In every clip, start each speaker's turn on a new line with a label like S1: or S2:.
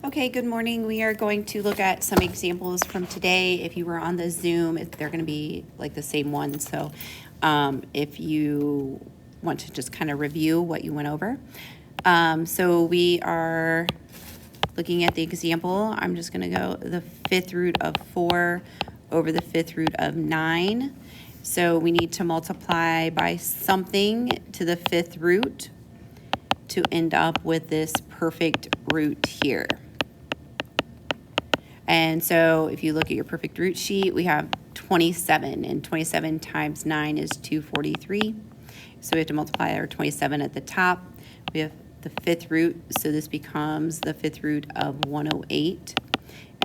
S1: Okay, good morning. We are going to look at some examples from today. If you were on the Zoom, they're going to be like the same one. So if you want to just kind of review what you went over. So we are looking at the example. I'm just going to go the fifth root of 4 over the fifth root of 9. So we need to multiply by something to the fifth root to end up with this perfect root here. And so if you look at your perfect root sheet, we have 27, and 27 times 9 is 243. So we have to multiply our 27 at the top. We have the fifth root, so this becomes the fifth root of 108.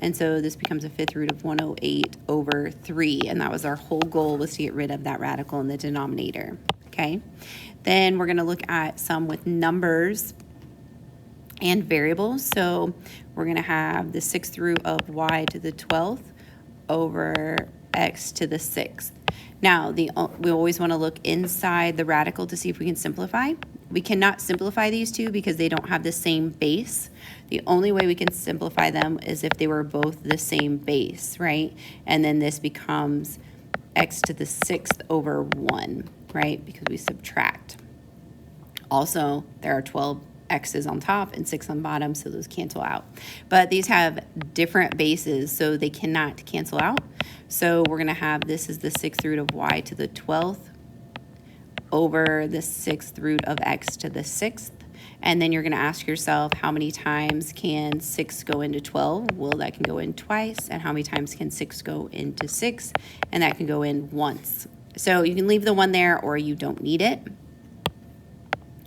S1: And so this becomes a fifth root of 108 over 3, and that was our whole goal, was to get rid of that radical in the denominator, okay? Then we're going to look at some with numbers and variables. So we're going to have the sixth root of y to the 12th over x to the 6th. Now, we always want to look inside the radical to see if we can simplify. We cannot simplify these two because they don't have the same base. The only way we can simplify them is if they were both the same base, right? And then this becomes x to the 6th over 1, right? Because we subtract. Also, there are 12 x's on top and 6 on bottom, so those cancel out. But these have different bases, so they cannot cancel out. So we're going to have this is the sixth root of y to the 12th over the sixth root of x to the 6th. And then you're going to ask yourself, how many times can 6 go into 12? Well, that can go in twice. And how many times can 6 go into 6? And that can go in once. So you can leave the 1 there, or you don't need it.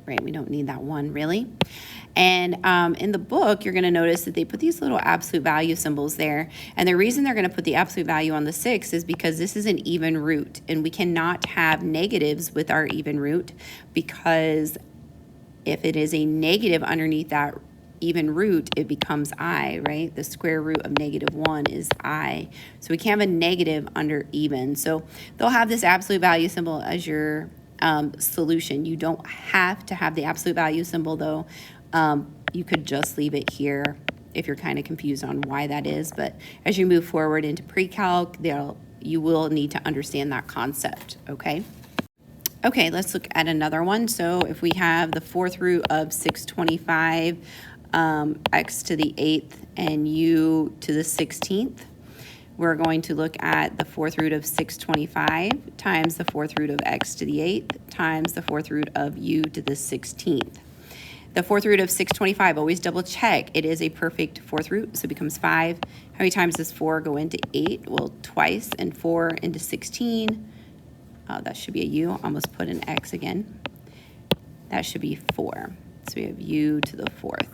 S1: Right, we don't need that 1 really. And in the book, you're going to notice that they put these little absolute value symbols there. And the reason they're going to put the absolute value on the 6 is because this is an even root, and we cannot have negatives with our even root, because if it is a negative underneath that even root, it becomes I, right? The square root of -1 is I. So we can't have a negative under even. So they'll have this absolute value symbol as your solution. You don't have to have the absolute value symbol, though. You could just leave it here if you're kind of confused on why that is. But as you move forward into pre-calc, you will need to understand that concept, okay? Okay, let's look at another one. So if we have the fourth root of 625, x to the 8th and u to the 16th, we're going to look at the fourth root of 625 times the fourth root of x to the 8th times the fourth root of u to the 16th. The fourth root of 625, always double check. It is a perfect fourth root, so it becomes 5. How many times does 4 go into 8? Well, twice, and 4 into 16. That should be a u. Almost put an x again. That should be 4. So we have u to the 4th.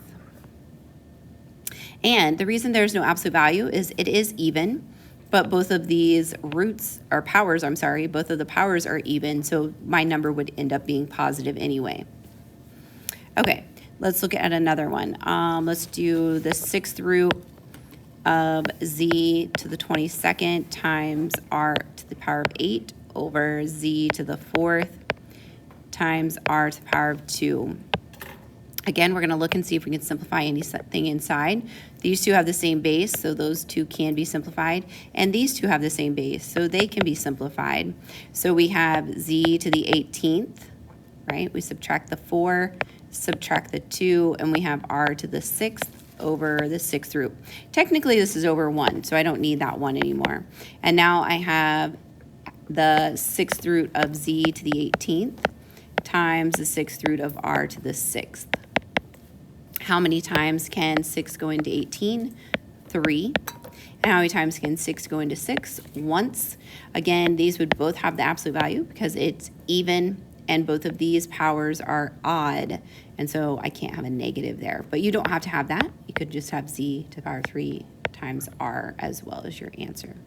S1: And the reason there's no absolute value is it is even, but both of these roots, or powers, I'm sorry, both of the powers are even, so my number would end up being positive anyway. Okay, let's look at another one. Let's do the sixth root of z to the 22nd times r to the power of 8 over z to the 4th times r to the power of 2. Again, we're going to look and see if we can simplify anything inside. These two have the same base, so those two can be simplified. And these two have the same base, so they can be simplified. So we have z to the 18th, right? We subtract the 4, subtract the 2, and we have r to the 6th over the 6th root. Technically, this is over 1, so I don't need that 1 anymore. And now I have the 6th root of z to the 18th times the 6th root of r to the 6th. How many times can 6 go into 18? 3. And how many times can 6 go into 6? Once. Again, these would both have the absolute value because it's even, and both of these powers are odd. And so I can't have a negative there. But you don't have to have that. You could just have z to the power 3 times r as well as your answer.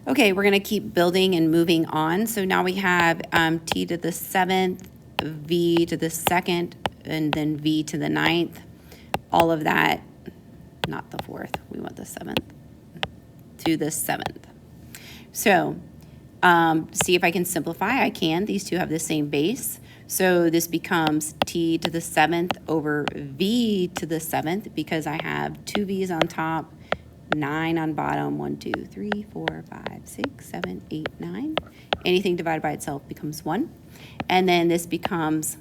S1: Okay, we're going to keep building and moving on. So now we have t to the 7th, v to the 2nd, and then v to the 9th. All of that, not the 4th, we want the 7th, to the 7th. So see if I can simplify. I can. These two have the same base. So this becomes t to the 7th over v to the 7th because I have two v's on top, 9 on bottom, 1, 2, 3, 4, 5, 6, 7, 8, 9. Anything divided by itself becomes 1. And then this becomes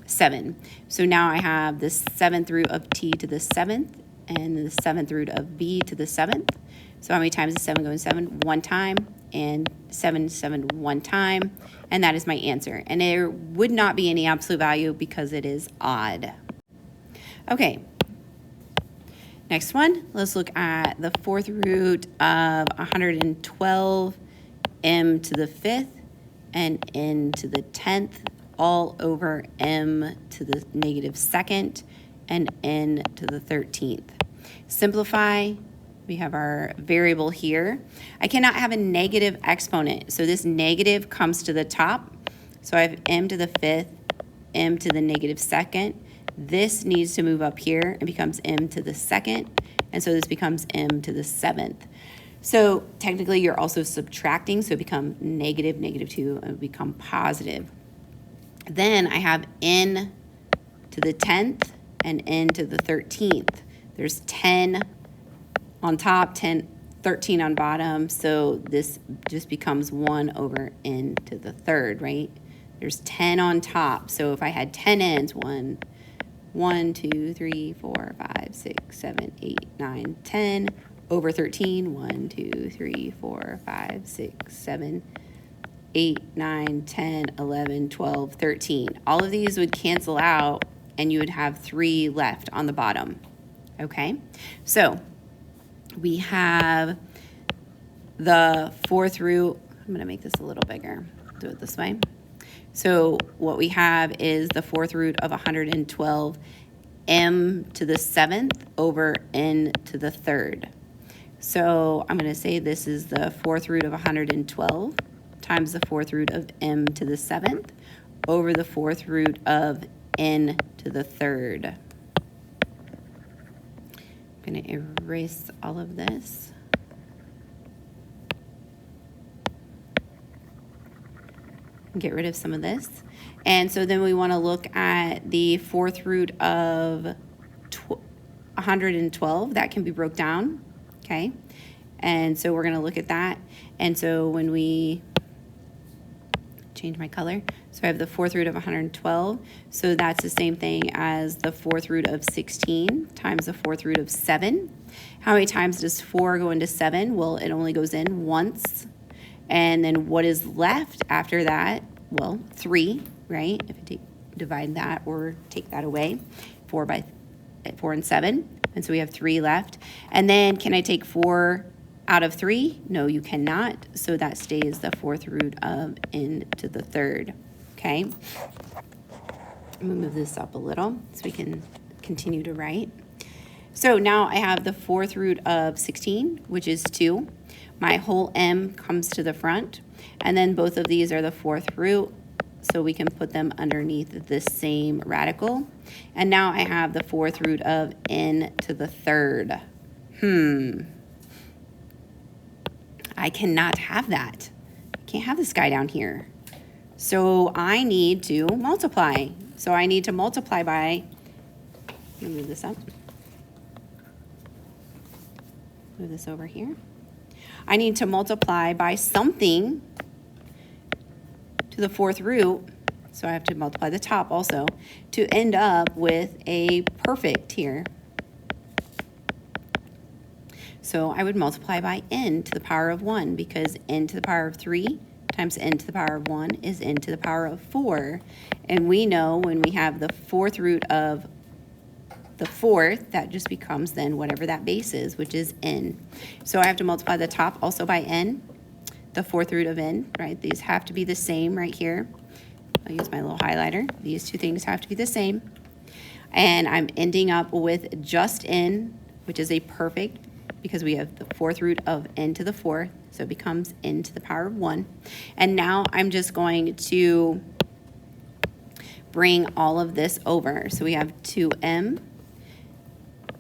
S1: 7. So now I have the 7th root of t to the 7th and the 7th root of v to the 7th. So how many times is 7 going 7? 1 time, and 7, 1 time, and that is my answer. And there would not be any absolute value because it is odd. Okay, next one, let's look at the 4th root of 112, m to the 5th and n to the 10th, all over m to the negative 2nd and n to the 13th. Simplify. We have our variable here. I cannot have a negative exponent, so this negative comes to the top. So I have m to the 5th, m to the negative 2nd. This needs to move up here and becomes m to the 2nd, and so this becomes m to the 7th. So technically you're also subtracting, so it becomes negative, negative 2, and it become positive. Then I have n to the 10th and n to the 13th. There's 10 on top, 13 on bottom, so this just becomes 1 over n to the 3rd, right? There's 10 on top, so if I had 10 n's, 1, 2, 3, 4, 5, 6, 7, 8, 9, 10, over 13, 1, 2, 3, 4, 5, 6, 7, 8, 9, 10, 11, 12, 13. All of these would cancel out, and you would have 3 left on the bottom, okay? So we have the 4th root. I'm going to make this a little bigger. Do it this way. So what we have is the 4th root of 112, m to the 7th over n to the 3rd. So I'm going to say this is the 4th root of 112 times the 4th root of m to the 7th over the 4th root of n to the 3rd. I'm going to erase all of this. Get rid of some of this. And so then we want to look at the 4th root of 112. That can be broke down, okay? And so we're going to look at that. And so when we change my color, so I have the 4th root of 112. So that's the same thing as the 4th root of 16 times the 4th root of 7. How many times does 4 go into 7? Well, it only goes in once. And then what is left after that? Well, 3, right? If I divide that or take that away, 4 and 7. And so we have 3 left. And then can I take 4 out of 3? No, you cannot. So that stays the 4th root of n to the 3rd. Okay? I'm going to move this up a little so we can continue to write. So now I have the 4th root of 16, which is 2. My whole m comes to the front. And then both of these are the 4th root, so we can put them underneath the same radical. And now I have the 4th root of n to the 3rd. I cannot have that. I can't have this guy down here. So I need to multiply. So I need to multiply by, let me move this up. Move this over here. I need to multiply by something to the 4th root, so I have to multiply the top also, to end up with a perfect here. So I would multiply by n to the power of 1, because n to the power of 3 times n to the power of 1 is n to the power of 4. And we know when we have the 4th root of the 4th, that just becomes then whatever that base is, which is n. So I have to multiply the top also by n, the 4th root of n, right? These have to be the same right here. I'll use my little highlighter. These two things have to be the same. And I'm ending up with just n, which is a perfect, because we have the 4th root of n to the 4th, so it becomes n to the power of 1. And now I'm just going to bring all of this over. So we have 2m,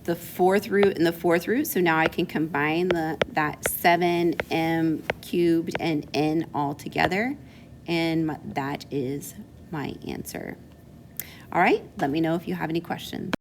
S1: the 4th root and the 4th root, so now I can combine that 7m cubed and n all together, and that is my answer. All right, let me know if you have any questions.